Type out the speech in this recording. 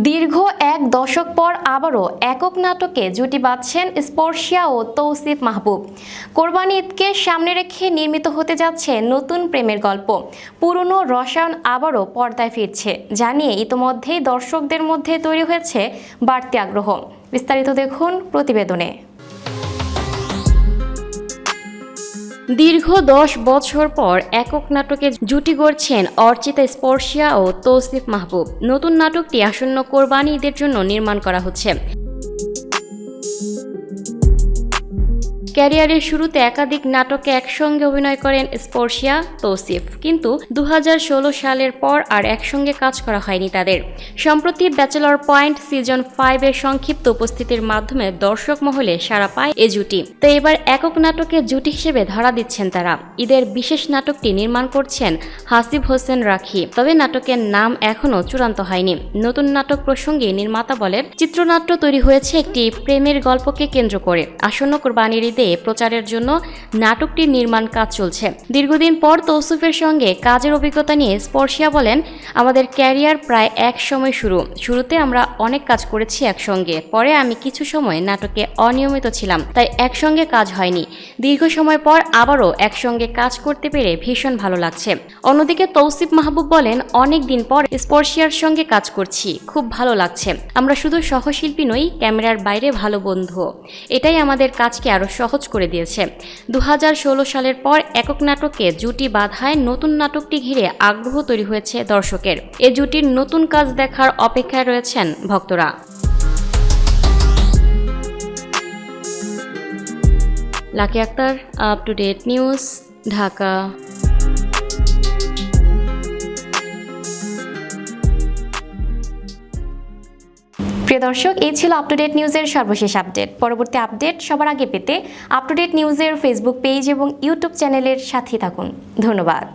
দীর্ঘ এক দশক পর আবারও একক নাটকে জুটি বাঁধছেন স্পর্শিয়া ও তৌসিফ মাহবুব। কোরবানি ঈদকে সামনে রেখে নির্মিত হতে যাচ্ছে নতুন প্রেমের গল্প। পুরনো রসায়ন আবারও পর্দায় ফিরছে, জানিয়ে ইতোমধ্যেই দর্শকদের মধ্যে তৈরি হয়েছে বাড়তি আগ্রহ। বিস্তারিত দেখুন প্রতিবেদনে। দীর্ঘ 10 বছর পর একক নাটকে জুটি গড়ছেন অর্চিতা স্পর্শিয়া ও তৌসিফ মাহবুব। নতুন নাটকটি আসন্ন কোরবানি ঈদের জন্য নির্মাণ করা হচ্ছে। ক্যারিয়ারের শুরুতে একাধিক নাটকে একসঙ্গে অভিনয় করেন স্পর্শিয়া, তৌসিফ, কিন্তু 2016 সালের পর আর একসঙ্গে কাজ করা হয়নি তাদের। সম্প্রতি ব্যাচেলর পয়েন্ট সিজন 5 এর সংক্ষিপ্ত উপস্থিতির মাধ্যমে দর্শক মহলে সাড়া পায় এ জুটি। তো এবার একক নাটকে জুটি হিসেবে ধরা দিচ্ছেন তারা। ঈদের বিশেষ নাটকটি নির্মাণ করছেন হাসিব হোসেন রাখি, তবে নাটকের নাম এখনও চূড়ান্ত হয়নি। নতুন নাটক প্রসঙ্গে নির্মাতা বলেন, চিত্রনাট্য তৈরি হয়েছে একটি প্রেমের গল্পকে কেন্দ্র করে। আসন্ন কোরবানির ঈদে প্রচারের জন্য নাটকটির নির্মাণ কাজ চলছে। দীর্ঘদিন পর তৌসিফের সঙ্গে কাজের অভিজ্ঞতা নিয়ে স্পর্শিয়া বলেন, আমাদের ক্যারিয়ার প্রায় এক সময় শুরুতে আমরা অনেক কাজ করেছি একসঙ্গে। পরে আমি কিছু সময় নাটকে অনিয়মিত ছিলাম, তাই একসঙ্গে কাজ হয়নি। দীর্ঘ সময় পর আবারও একসঙ্গে কাজ করতে পেরে ভীষণ ভালো লাগছে। অন্যদিকে তৌসিফ মাহবুব বলেন, অনেক দিন পর স্পর্শিয়ার সঙ্গে কাজ করছি, খুব ভালো লাগছে। আমরা শুধু সহশিল্পী নই, ক্যামেরার বাইরে ভালো বন্ধু। এটাই আমাদের কাজকে আরো সহজ করে দিয়েছে। 2016 সালের পর একক নাটকে জুটি বাঁধায় নতুন নাটকটি ঘিরে আগ্রহ তৈরি হয়েছে দর্শকের। এ জুটির নতুন কাজ দেখার অপেক্ষায় রয়েছেন ভক্তরা। Lucky Akter, up to date news, Dhaka. প্রিয় দর্শক, এই ছিল আপ টু ডেট নিউজের সর্বশেষ আপডেট। পরবর্তী আপডেট সবার আগে পেতে আপ টু ডেট নিউজের ফেসবুক পেজ এবং ইউটিউব চ্যানেলের সাথেই থাকুন। ধন্যবাদ।